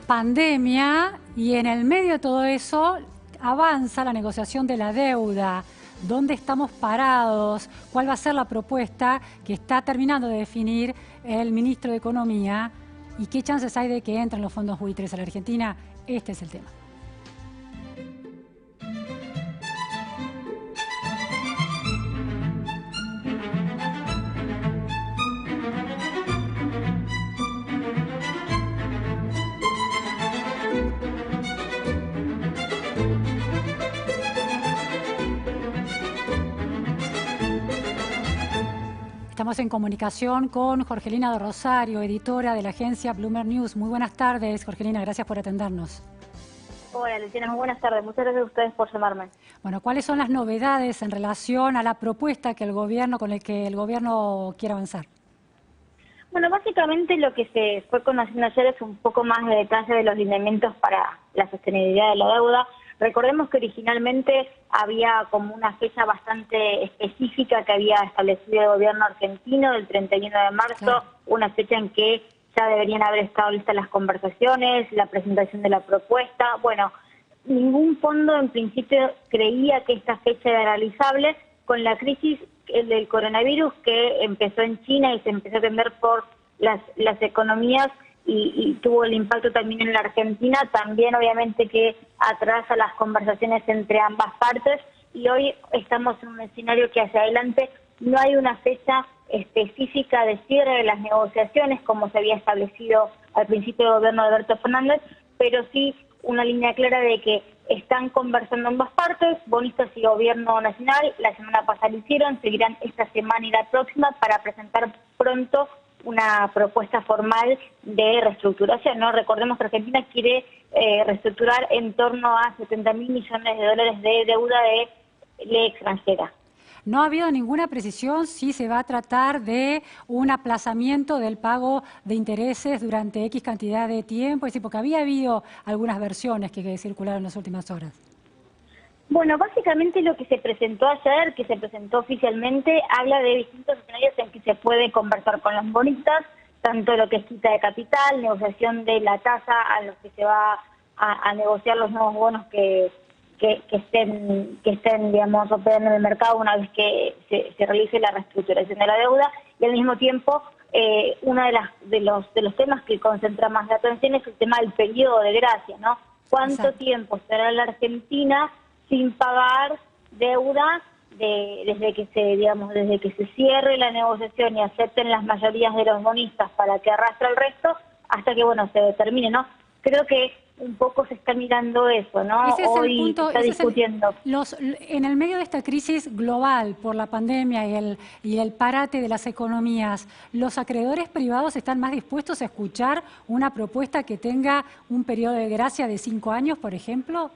pandemia y en el medio de todo eso avanza la negociación de la deuda. ¿Dónde estamos parados? ¿Cuál va a ser la propuesta que está terminando de definir el ministro de Economía? ¿Y qué chances hay de que entren los fondos buitres a la Argentina? Este es el tema. Estamos en comunicación con Jorgelina de Rosario, editora de la agencia Bloomberg News. Muy buenas tardes, Jorgelina, gracias por atendernos. Hola, Luciana, muy buenas tardes. Muchas gracias a ustedes por llamarme. Bueno, ¿cuáles son las novedades en relación a la propuesta que el gobierno, con el que el gobierno quiere avanzar? Bueno, básicamente lo que se fue conociendo ayer es un poco más de detalle de los lineamientos para la sostenibilidad de la deuda. Recordemos que originalmente había como una fecha bastante específica que había establecido el gobierno argentino, del 31 de marzo, claro, una fecha en que ya deberían haber estado listas las conversaciones, la presentación de la propuesta. Bueno, ningún fondo en principio creía que esta fecha era realizable. Con la crisis del coronavirus que empezó en China y se empezó a atender por las economías y tuvo el impacto también en la Argentina, también obviamente que atrasa las conversaciones entre ambas partes, y hoy estamos en un escenario que hacia adelante no hay una fecha específica de cierre de las negociaciones como se había establecido al principio del gobierno de Alberto Fernández, pero sí una línea clara de que están conversando ambas partes, bonistas y gobierno nacional. La semana pasada lo hicieron, seguirán esta semana y la próxima para presentar pronto una propuesta formal de reestructuración, ¿no? Recordemos que Argentina quiere reestructurar en torno a 70.000 millones de dólares de deuda de extranjera. No ha habido ninguna precisión si se va a tratar de un aplazamiento del pago de intereses durante X cantidad de tiempo, es decir, porque había habido algunas versiones que circularon en las últimas horas. Bueno, básicamente lo que se presentó ayer, que se presentó oficialmente, habla de distintos escenarios en que se puede conversar con los bonistas, tanto lo que es quita de capital, negociación de la tasa a los que se va a negociar los nuevos bonos que estén, digamos, operando en el mercado una vez que se realice la reestructuración de la deuda, y al mismo tiempo uno de los temas que concentra más la atención es el tema del periodo de gracia, ¿no? ¿Cuánto tiempo estará la Argentina sin pagar deuda desde que se cierre la negociación y acepten las mayorías de los bonistas para que arrastre el resto hasta que, bueno, se determine, ¿no? Creo que un poco se está mirando eso, ¿no? Ese es hoy el punto, se está discutiendo. En el medio de esta crisis global por la pandemia y el parate de las economías, ¿los acreedores privados están más dispuestos a escuchar una propuesta que tenga un periodo de gracia de 5 años, por ejemplo?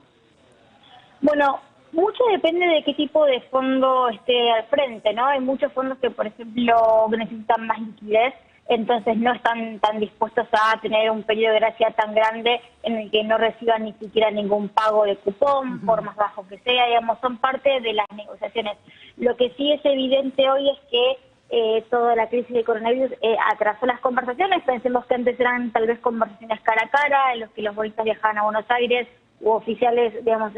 Bueno, mucho depende de qué tipo de fondo esté al frente, ¿no? Hay muchos fondos que, por ejemplo, necesitan más liquidez, entonces no están tan dispuestos a tener un periodo de gracia tan grande en el que no reciban ni siquiera ningún pago de cupón, por más bajo que sea, digamos, son parte de las negociaciones. Lo que sí es evidente hoy es que toda la crisis del coronavirus atrasó las conversaciones. Pensemos que antes eran tal vez conversaciones cara a cara, en los que los bonistas viajaban a Buenos Aires, u oficiales, digamos,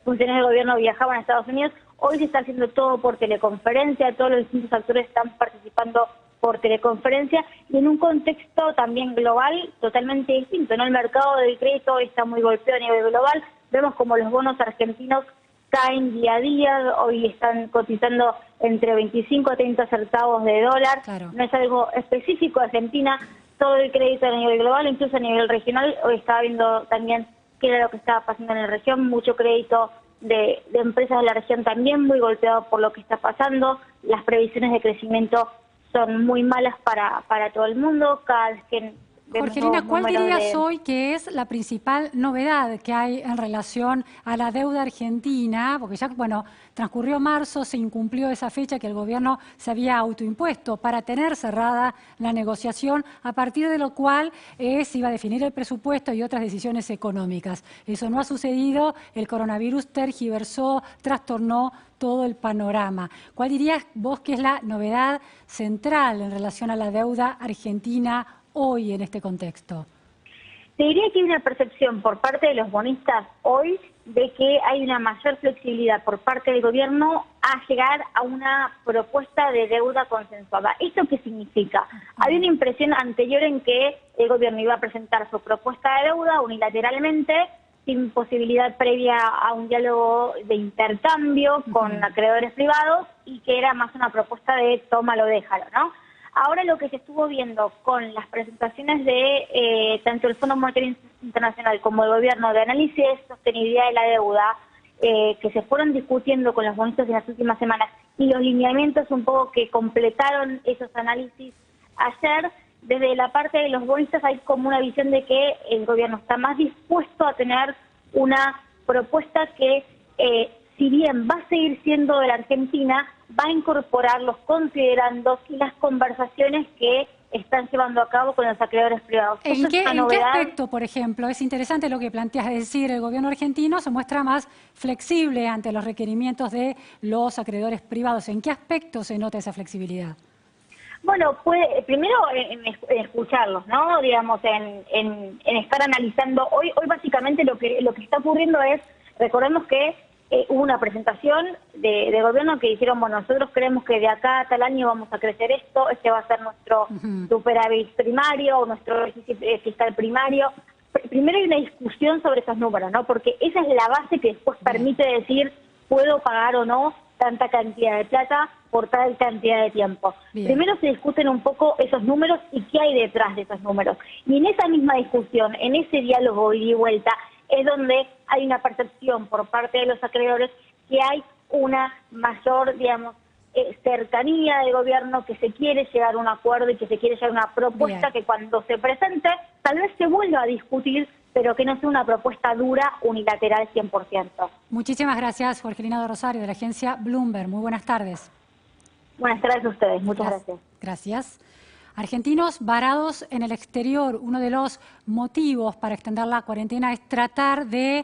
funcionarios del gobierno viajaban a Estados Unidos. Hoy se está haciendo todo por teleconferencia, todos los distintos actores están participando por teleconferencia y en un contexto también global totalmente distinto, ¿no? El mercado del crédito está muy golpeado a nivel global, vemos como los bonos argentinos caen día a día, hoy están cotizando entre 25 a 30 centavos de dólar, claro. No es algo específico de Argentina, todo el crédito a nivel global, incluso a nivel regional. Hoy estaba viendo también qué era lo que estaba pasando en la región, mucho crédito de empresas de la región también muy golpeado por lo que está pasando, las previsiones de crecimiento son muy malas para todo el mundo, cada vez que... Jorgelina, ¿cuál dirías hoy que es la principal novedad que hay en relación a la deuda argentina? Porque ya, bueno, transcurrió marzo, se incumplió esa fecha que el gobierno se había autoimpuesto para tener cerrada la negociación, a partir de lo cual se iba a definir el presupuesto y otras decisiones económicas. Eso no ha sucedido, el coronavirus tergiversó, trastornó todo el panorama. ¿Cuál dirías vos que es la novedad central en relación a la deuda argentina hoy en este contexto? Te diría que hay una percepción por parte de los bonistas hoy de que hay una mayor flexibilidad por parte del gobierno a llegar a una propuesta de deuda consensuada. ¿Esto qué significa? Había una impresión anterior en que el gobierno iba a presentar su propuesta de deuda unilateralmente, sin posibilidad previa a un diálogo de intercambio con acreedores privados, y que era más una propuesta de tómalo, déjalo, ¿no? Ahora lo que se estuvo viendo con las presentaciones de tanto el Fondo Monetario Internacional como el gobierno de análisis de sostenibilidad de la deuda, que se fueron discutiendo con los bonistas en las últimas semanas, y los lineamientos un poco que completaron esos análisis ayer, desde la parte de los bonistas hay como una visión de que el gobierno está más dispuesto a tener una propuesta que, si bien va a seguir siendo de la Argentina, va a incorporar los considerandos y las conversaciones que están llevando a cabo con los acreedores privados. ¿En qué aspecto, por ejemplo? Es interesante lo que planteas, es decir, el gobierno argentino se muestra más flexible ante los requerimientos de los acreedores privados. ¿En qué aspecto se nota esa flexibilidad? Bueno, primero en escucharlos, ¿no? Digamos, en estar analizando. Hoy básicamente lo que está ocurriendo es, recordemos que hubo una presentación de gobierno que dijeron, bueno, nosotros creemos que de acá a tal año vamos a crecer esto, este va a ser nuestro superávit primario o nuestro déficit fiscal primario. Primero hay una discusión sobre esos números, ¿no? Porque esa es la base que después permite decir, puedo pagar o no tanta cantidad de plata por tal cantidad de tiempo. Primero se discuten un poco esos números y qué hay detrás de esos números. Y en esa misma discusión, en ese diálogo ida y vuelta, es donde hay una percepción por parte de los acreedores que hay una mayor, digamos, cercanía del gobierno, que se quiere llegar a un acuerdo y que se quiere llegar a una propuesta que cuando se presente tal vez se vuelva a discutir, pero que no sea una propuesta dura, unilateral 100%. Muchísimas gracias, Jorgelina de Rosario, de la agencia Bloomberg. Muy buenas tardes. Buenas tardes a ustedes. Muchas gracias. Gracias. Argentinos varados en el exterior. Uno de los motivos para extender la cuarentena es tratar de